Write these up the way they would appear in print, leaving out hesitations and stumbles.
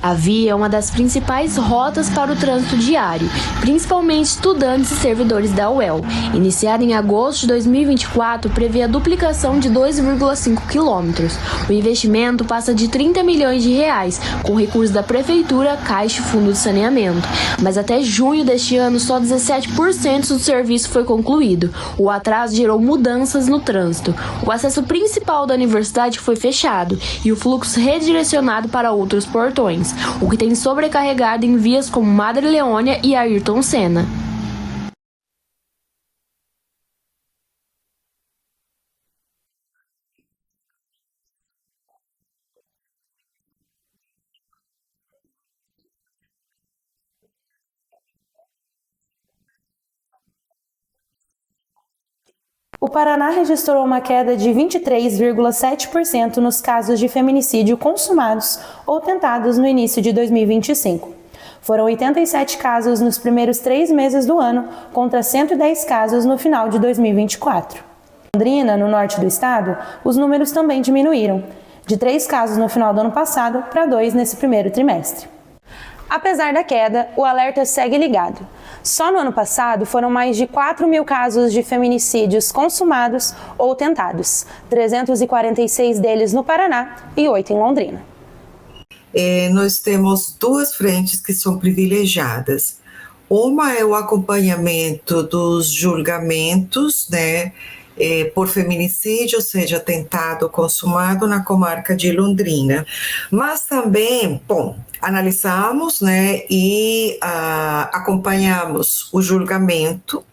A via é uma das principais rotas para o trânsito diário, principalmente estudantes e servidores da UEL. Iniciada em agosto de 2024, prevê a duplicação de 2,5 quilômetros. O investimento passa de 30 milhões de reais, com recursos da Prefeitura, Caixa e Fundo de Saneamento. Mas até junho deste ano, só 17% do serviço foi concluído. O atraso gerou mudanças no trânsito. O acesso principal da universidade foi fechado e o fluxo redirecionado para outros portões, o que tem sobrecarregado em vias como Madre Leônia e Ayrton Senna. O Paraná registrou uma queda de 23,7% nos casos de feminicídio consumados ou tentados no início de 2025. Foram 87 casos nos primeiros 3 meses do ano, contra 110 casos no final de 2024. Em Londrina, no norte do estado, os números também diminuíram, de 3 casos no final do ano passado para 2 nesse primeiro trimestre. Apesar da queda, o alerta segue ligado. Só no ano passado foram mais de 4 mil casos de feminicídios consumados ou tentados, 346 deles no Paraná e 8 em Londrina. Nós temos 2 frentes que são privilegiadas. Uma é o acompanhamento dos julgamentos, né, por feminicídio, ou seja, tentado ou consumado na comarca de Londrina. Mas também, analisamos, né, e acompanhamos o julgamento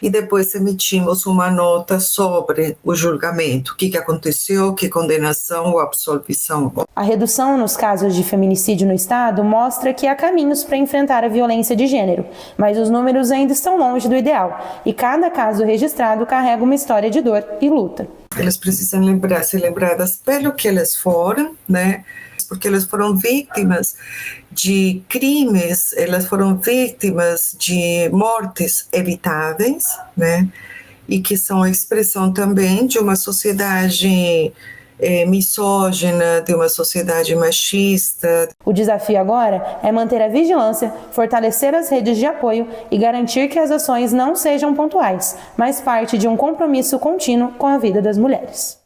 e depois emitimos uma nota sobre o julgamento, o que aconteceu, que condenação ou absolvição. A redução nos casos de feminicídio no estado mostra que há caminhos para enfrentar a violência de gênero, mas os números ainda estão longe do ideal e cada caso registrado carrega uma história de dor e luta. Elas precisam ser lembradas pelo que elas foram, né? Porque elas foram vítimas de crimes, elas foram vítimas de mortes evitáveis, né? E que são a expressão também de uma sociedade misógina, de uma sociedade machista. O desafio agora é manter a vigilância, fortalecer as redes de apoio e garantir que as ações não sejam pontuais, mas parte de um compromisso contínuo com a vida das mulheres.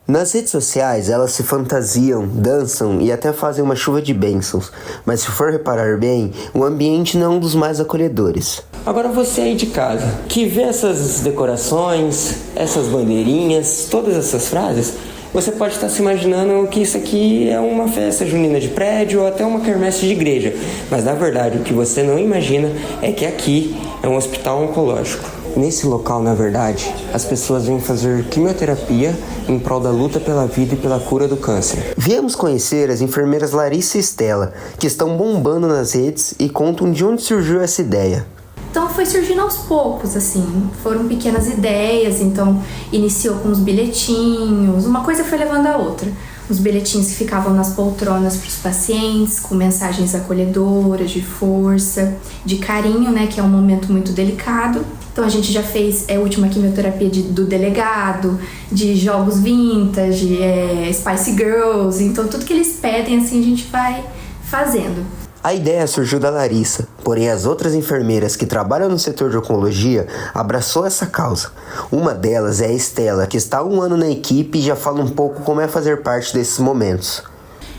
Nas redes sociais, elas se fantasiam, dançam e até fazem uma chuva de bênçãos, mas se for reparar bem, o ambiente não é um dos mais acolhedores. Agora você aí de casa, que vê essas decorações, essas bandeirinhas, todas essas frases, você pode estar se imaginando que isso aqui é uma festa junina de prédio ou até uma quermesse de igreja, mas na verdade o que você não imagina é que aqui é um hospital oncológico. Nesse local, na verdade, as pessoas vêm fazer quimioterapia em prol da luta pela vida e pela cura do câncer. Viemos conhecer as enfermeiras Larissa e Estela, que estão bombando nas redes e contam de onde surgiu essa ideia. Então foi surgindo aos poucos, assim, foram pequenas ideias, então iniciou com os bilhetinhos, uma coisa foi levando a outra. Os bilhetinhos que ficavam nas poltronas para os pacientes, com mensagens acolhedoras, de força, de carinho, né, que é um momento muito delicado. Então a gente já fez a última quimioterapia do delegado, de jogos vintage, Spice Girls, então tudo que eles pedem, assim, a gente vai fazendo. A ideia surgiu da Larissa, porém as outras enfermeiras que trabalham no setor de oncologia abraçou essa causa. Uma delas é a Estela, que está há 1 ano na equipe e já fala um pouco como é fazer parte desses momentos.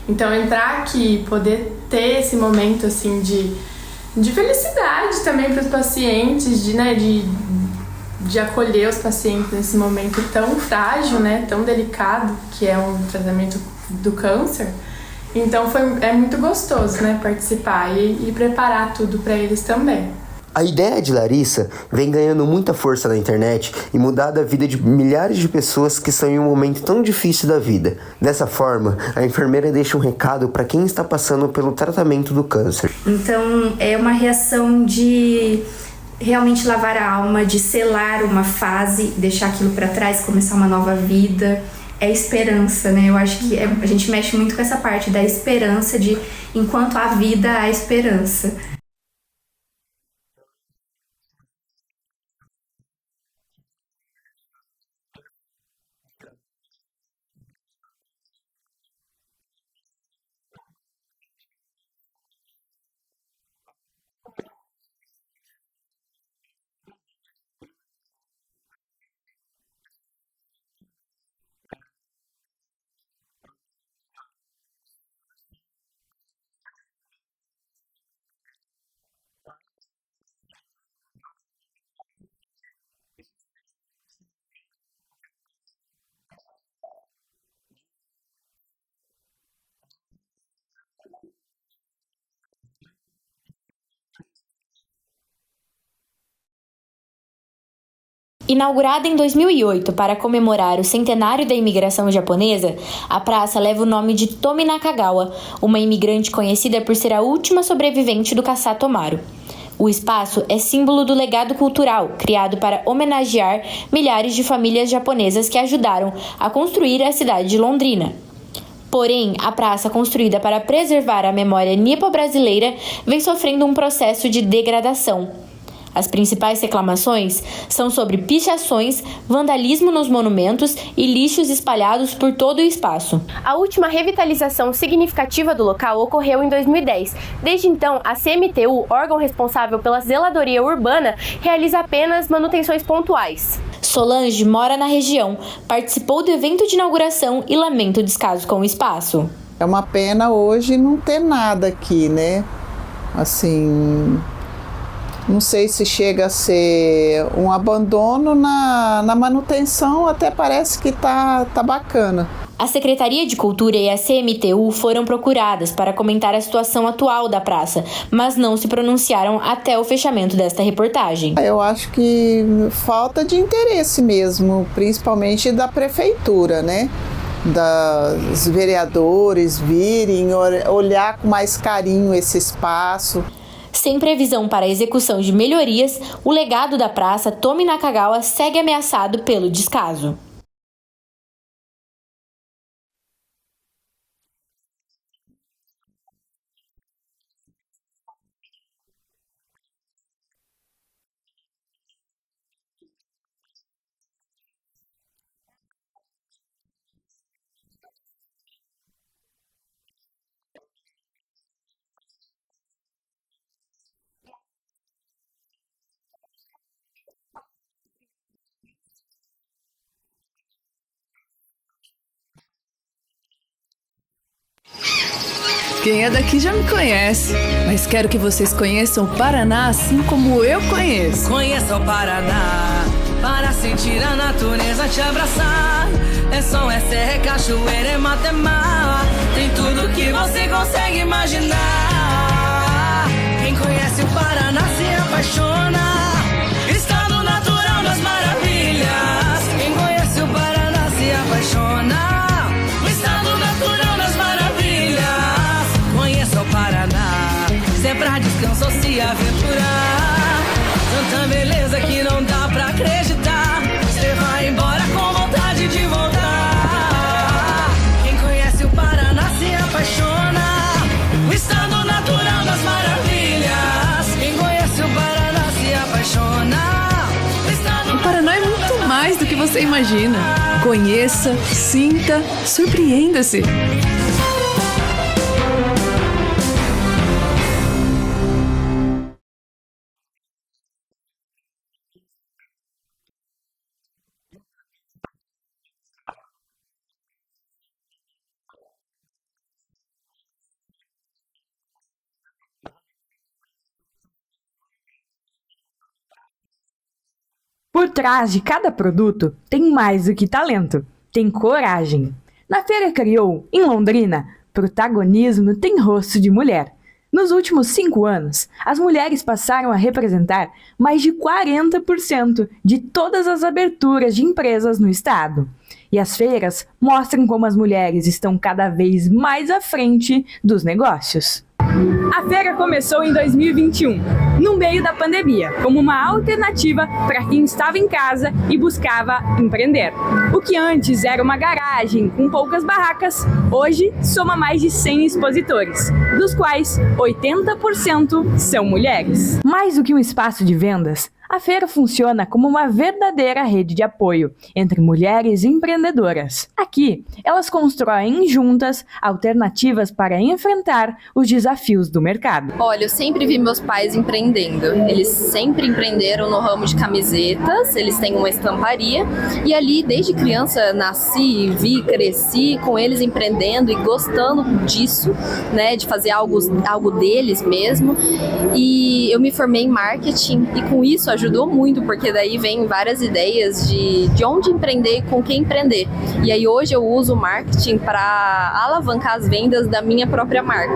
Então entrar aqui, poder ter esse momento assim de felicidade também para os pacientes, de acolher os pacientes nesse momento tão frágil, né, tão delicado, que é um tratamento do câncer. Então é muito gostoso, né, participar e preparar tudo para eles também. A ideia de Larissa vem ganhando muita força na internet e mudado a vida de milhares de pessoas que estão em um momento tão difícil da vida. Dessa forma, a enfermeira deixa um recado para quem está passando pelo tratamento do câncer. Então é uma reação de realmente lavar a alma, de selar uma fase, deixar aquilo para trás, começar uma nova vida. É esperança, né? Eu acho que a gente mexe muito com essa parte da esperança, de enquanto há vida, há esperança. Inaugurada em 2008 para comemorar o centenário da imigração japonesa, a praça leva o nome de Tomi Nakagawa, uma imigrante conhecida por ser a última sobrevivente do Kassato Maru. O espaço é símbolo do legado cultural, criado para homenagear milhares de famílias japonesas que ajudaram a construir a cidade de Londrina. Porém, a praça construída para preservar a memória nipo-brasileira vem sofrendo um processo de degradação. As principais reclamações são sobre pichações, vandalismo nos monumentos e lixos espalhados por todo o espaço. A última revitalização significativa do local ocorreu em 2010. Desde então, a CMTU, órgão responsável pela zeladoria urbana, realiza apenas manutenções pontuais. Solange mora na região, participou do evento de inauguração e lamenta o descaso com o espaço. É uma pena hoje não ter nada aqui, né? Assim, não sei se chega a ser um abandono na manutenção, até parece que tá bacana. A Secretaria de Cultura e a CMTU foram procuradas para comentar a situação atual da praça, mas não se pronunciaram até o fechamento desta reportagem. Eu acho que falta de interesse mesmo, principalmente da prefeitura, né? Dos vereadores virem, olhar com mais carinho esse espaço. Sem previsão para a execução de melhorias, o legado da praça Tomi Nakagawa segue ameaçado pelo descaso. Quem é daqui já me conhece, mas quero que vocês conheçam o Paraná assim como eu conheço. Conheça o Paraná, para sentir a natureza te abraçar. É sol, é serra, é cachoeira, é mata, é mar. Tem tudo que você consegue imaginar. Quem conhece o Paraná se apaixona. Estado natural se aventurar. Tanta beleza que não dá pra acreditar. Você vai embora com vontade de voltar. Quem conhece o Paraná se apaixona. O estado natural das maravilhas. Quem conhece o Paraná se apaixona. O Paraná é muito mais do que você imagina. Conheça, sinta, surpreenda-se. Por trás de cada produto tem mais do que talento, tem coragem. Na Feira Criou, em Londrina, protagonismo tem rosto de mulher. Nos últimos 5 anos, as mulheres passaram a representar mais de 40% de todas as aberturas de empresas no estado. E as feiras mostram como as mulheres estão cada vez mais à frente dos negócios. A feira começou em 2021, no meio da pandemia, como uma alternativa para quem estava em casa e buscava empreender. O que antes era uma garagem com poucas barracas, hoje soma mais de 100 expositores, dos quais 80% são mulheres. Mais do que um espaço de vendas, a feira funciona como uma verdadeira rede de apoio entre mulheres empreendedoras. Aqui, elas constroem juntas alternativas para enfrentar os desafios do mercado. Olha, eu sempre vi meus pais empreendendo. Eles sempre empreenderam no ramo de camisetas, eles têm uma estamparia e ali, desde criança, nasci, vi, cresci com eles empreendendo e gostando disso, né, de fazer algo deles mesmo. E eu me formei em marketing e com isso ajudou muito, porque daí vem várias ideias de onde empreender e com quem empreender. E aí hoje eu uso o marketing para alavancar as vendas da minha própria marca.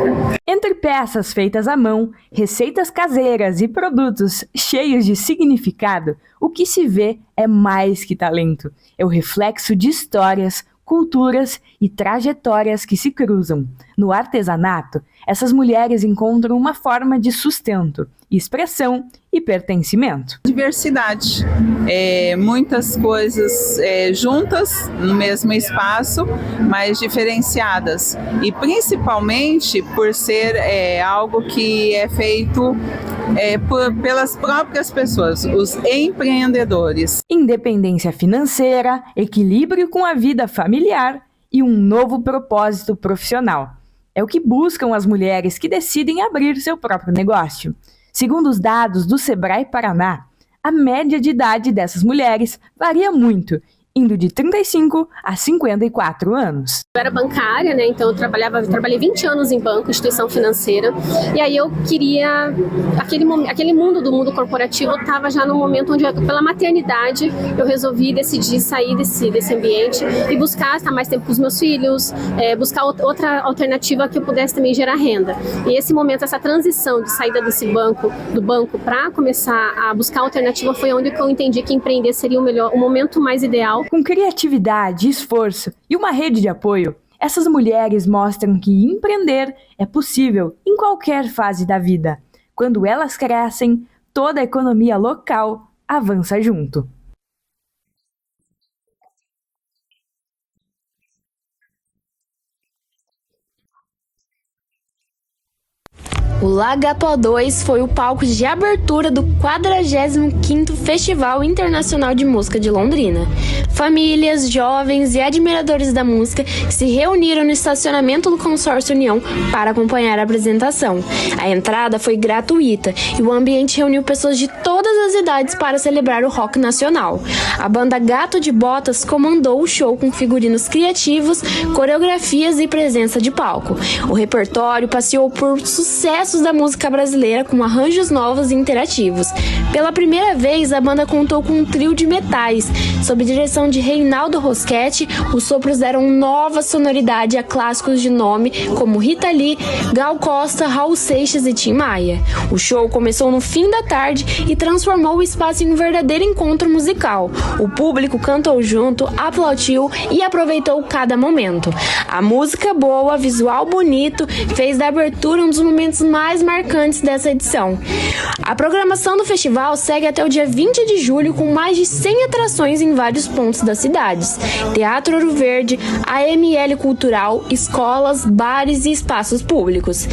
Entre peças feitas à mão, receitas caseiras e produtos cheios de significado, o que se vê é mais que talento. É o reflexo de histórias, culturas e trajetórias que se cruzam. No artesanato, essas mulheres encontram uma forma de sustento, expressão e pertencimento. Diversidade, muitas coisas juntas no mesmo espaço, mas diferenciadas. E principalmente por ser algo que é feito pelas próprias pessoas, os empreendedores. Independência financeira, equilíbrio com a vida familiar e um novo propósito profissional. É o que buscam as mulheres que decidem abrir seu próprio negócio. Segundo os dados do Sebrae Paraná, a média de idade dessas mulheres varia muito, indo de 35 a 54 anos. Eu era bancária, né? Então eu trabalhei 20 anos em banco, instituição financeira, e aí eu queria, aquele mundo do mundo corporativo estava já no momento onde, pela maternidade, eu resolvi decidir sair desse ambiente e buscar estar mais tempo com os meus filhos, buscar outra alternativa que eu pudesse também gerar renda. E esse momento, essa transição de saída do banco para começar a buscar alternativa foi onde eu entendi que empreender seria o momento mais ideal. Com criatividade, esforço e uma rede de apoio, essas mulheres mostram que empreender é possível em qualquer fase da vida. Quando elas crescem, toda a economia local avança junto. O Lagarto A2 foi o palco de abertura do 45º Festival Internacional de Música de Londrina. Famílias, jovens e admiradores da música se reuniram no estacionamento do Consórcio União para acompanhar a apresentação. A entrada foi gratuita e o ambiente reuniu pessoas de todas as idades para celebrar o rock nacional. A banda Gato de Botas comandou o show com figurinos criativos, coreografias e presença de palco. O repertório passeou por sucessos da música brasileira com arranjos novos e interativos. Pela primeira vez, a banda contou com um trio de metais. Sob direção de Reinaldo Roschetti, os sopros deram nova sonoridade a clássicos de nome como Rita Lee, Gal Costa, Raul Seixas e Tim Maia. O show começou no fim da tarde e transformou o espaço em um verdadeiro encontro musical. O público cantou junto, aplaudiu e aproveitou cada momento. A música boa, visual bonito, fez da abertura um dos momentos mais mais marcantes dessa edição. A programação do festival segue até o dia 20 de julho com mais de 100 atrações em vários pontos das cidades. Teatro Ouro Verde, AML Cultural, escolas, bares e espaços públicos.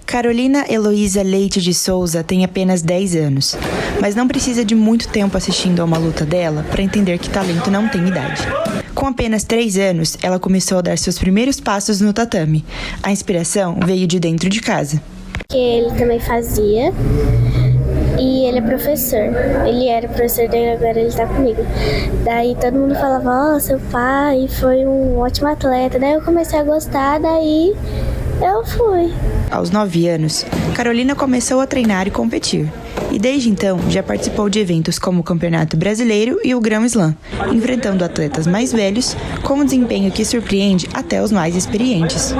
Carolina Heloísa Leite de Souza tem apenas 10 anos, mas não precisa de muito tempo assistindo a uma luta dela para entender que talento não tem idade. Com apenas 3 anos, ela começou a dar seus primeiros passos no tatame. A inspiração veio de dentro de casa. Que ele também fazia e ele é professor. Ele era professor dele, agora ele tá comigo. Daí todo mundo falava, seu pai foi um ótimo atleta. Daí eu comecei a gostar, daí eu fui. Aos 9 anos, Carolina começou a treinar e competir. E desde então, já participou de eventos como o Campeonato Brasileiro e o Grand Slam, enfrentando atletas mais velhos, com um desempenho que surpreende até os mais experientes.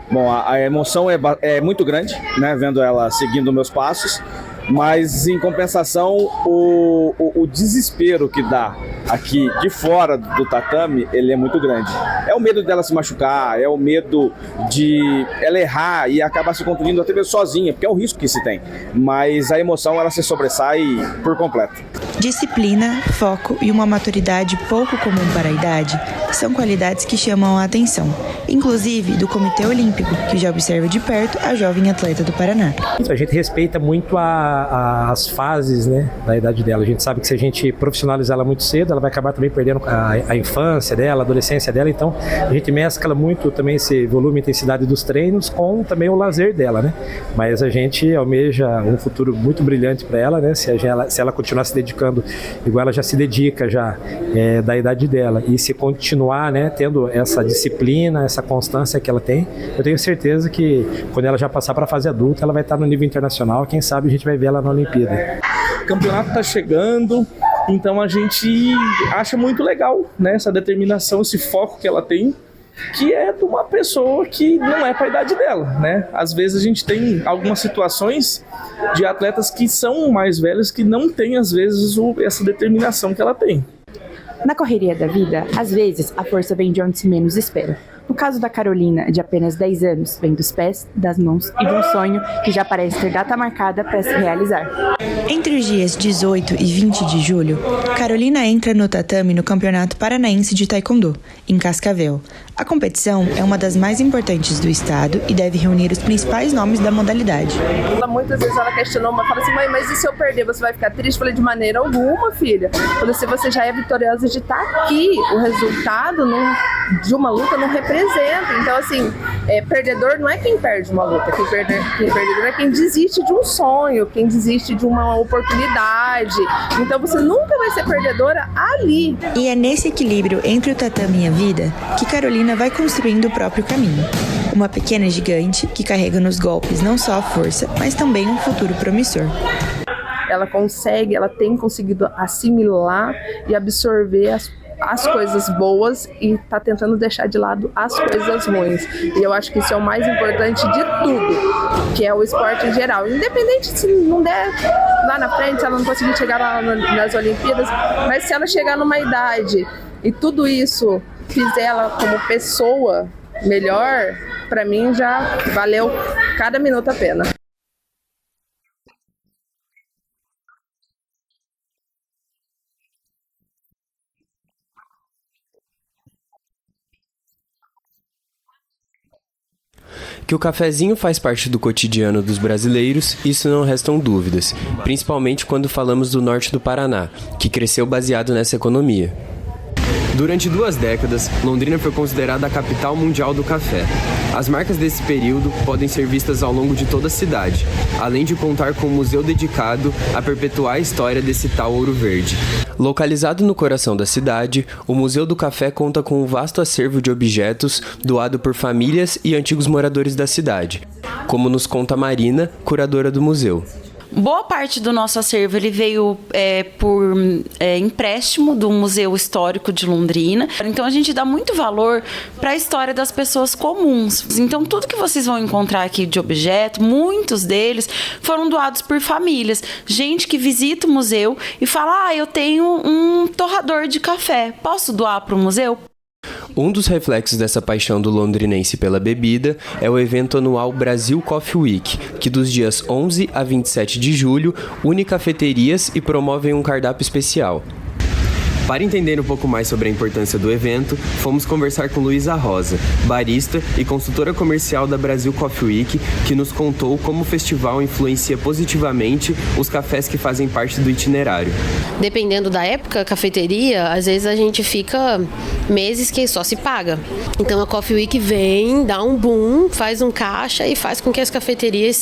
Bom, a emoção é muito grande, né, vendo ela seguindo meus passos, mas em compensação o desespero que dá aqui de fora do tatame, ele é muito grande. É o medo dela se machucar, é o medo de ela errar e acabar se contundindo até mesmo sozinha, porque é o risco que se tem. Mas a emoção, ela se sobressai por completo. Disciplina, foco e uma maturidade pouco comum para a idade são qualidades que chamam a atenção, inclusive do Comitê Olímpico, que já observa de perto a jovem atleta do Paraná. A gente respeita muito as fases, né, da idade dela. A gente sabe que se a gente profissionalizar ela muito cedo, ela vai acabar também perdendo a infância dela, a adolescência dela. Então, a gente mescla muito também esse volume e intensidade dos treinos com também o lazer dela, né? Mas a gente almeja um futuro muito brilhante para ela, né? Se ela continuar se dedicando igual ela já se dedica da idade dela e se continuar, né, tendo essa disciplina, essa constância que ela tem, eu tenho certeza que quando ela já passar para a fase adulta, ela vai estar no nível internacional. Quem sabe a gente vai ver ela na Olimpíada. O campeonato está chegando, então a gente acha muito legal, né, essa determinação, esse foco que ela tem, que é de uma pessoa que não é para a idade dela, né? Às vezes a gente tem algumas situações de atletas que são mais velhos que não têm, às vezes, essa determinação que ela tem. Na correria da vida, às vezes, a força vem de onde se menos espera. No caso da Carolina, de apenas 10 anos, vem dos pés, das mãos e de um sonho que já parece ter data marcada para se realizar. Entre os dias 18 e 20 de julho, Carolina entra no tatame no Campeonato Paranaense de Taekwondo, em Cascavel. A competição é uma das mais importantes do estado e deve reunir os principais nomes da modalidade. Muitas vezes ela questionou, fala assim, mãe, mas e se eu perder, você vai ficar triste? Eu falei, de maneira alguma, filha. Eu falei, se você já é vitoriosa de estar aqui, o resultado de uma luta não representa. Então, assim, perdedor não é quem perde uma luta, quem perdedor é quem desiste de um sonho, quem desiste de uma oportunidade. Então, você nunca vai ser perdedora ali. E é nesse equilíbrio entre o tatame e a vida que Carolina vai construindo o próprio caminho. Uma pequena gigante que carrega nos golpes não só a força, mas também um futuro promissor. Ela tem conseguido assimilar e absorver as coisas boas e tá tentando deixar de lado as coisas ruins. E eu acho que isso é o mais importante de tudo, que é o esporte em geral. Independente se não der lá na frente, se ela não conseguir chegar lá nas Olimpíadas, mas se ela chegar numa idade e tudo isso fizer ela como pessoa melhor, para mim já valeu cada minuto a pena. Que o cafezinho faz parte do cotidiano dos brasileiros, isso não restam dúvidas, principalmente quando falamos do norte do Paraná, que cresceu baseado nessa economia. Durante 2 décadas, Londrina foi considerada a capital mundial do café. As marcas desse período podem ser vistas ao longo de toda a cidade, além de contar com um museu dedicado a perpetuar a história desse tal Ouro Verde. Localizado no coração da cidade, o Museu do Café conta com um vasto acervo de objetos doado por famílias e antigos moradores da cidade, como nos conta Marina, curadora do museu. Boa parte do nosso acervo ele veio por empréstimo do Museu Histórico de Londrina. Então a gente dá muito valor para a história das pessoas comuns. Então tudo que vocês vão encontrar aqui de objeto, muitos deles foram doados por famílias. Gente que visita o museu e fala, eu tenho um torrador de café, posso doar para o museu? Um dos reflexos dessa paixão do londrinense pela bebida é o evento anual Brasil Coffee Week, que dos dias 11 a 27 de julho une cafeterias e promove um cardápio especial. Para entender um pouco mais sobre a importância do evento, fomos conversar com Luísa Rosa, barista e consultora comercial da Brasil Coffee Week, que nos contou como o festival influencia positivamente os cafés que fazem parte do itinerário. Dependendo da época, cafeteria, às vezes a gente fica meses que só se paga. Então a Coffee Week vem, dá um boom, faz um caixa e faz com que as cafeterias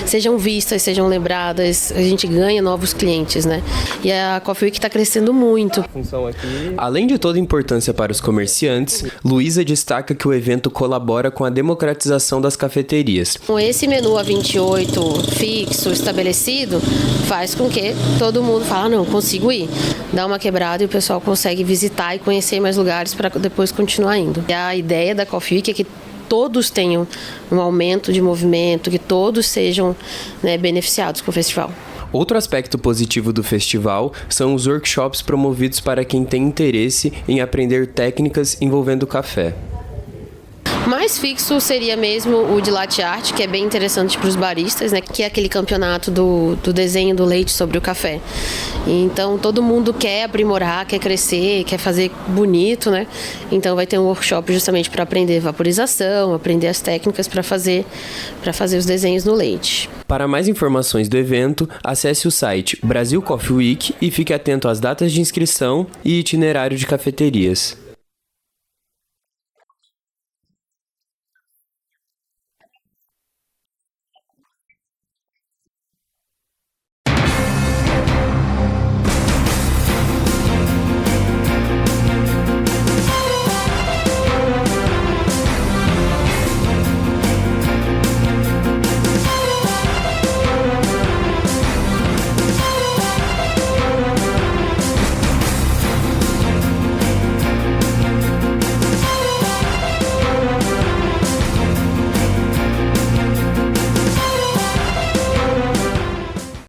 sejam vistas, sejam lembradas, a gente ganha novos clientes, né? E a Coffee Week está crescendo muito. Além de toda a importância para os comerciantes, Luísa destaca que o evento colabora com a democratização das cafeterias. Esse menu A28 fixo, estabelecido, faz com que todo mundo fale, não, consigo ir. Dá uma quebrada e o pessoal consegue visitar e conhecer mais lugares para depois continuar indo. E a ideia da Coffee Week é que todos tenham um aumento de movimento, que todos sejam, né, beneficiados com o festival. Outro aspecto positivo do festival são os workshops promovidos para quem tem interesse em aprender técnicas envolvendo café. Mais fixo seria mesmo o de latte art, que é bem interessante para os baristas, né? Que é aquele campeonato do desenho do leite sobre o café. Então todo mundo quer aprimorar, quer crescer, quer fazer bonito, né? Então vai ter um workshop justamente para aprender vaporização, aprender as técnicas para fazer os desenhos no leite. Para mais informações do evento, acesse o site Brasil Coffee Week e fique atento às datas de inscrição e itinerário de cafeterias.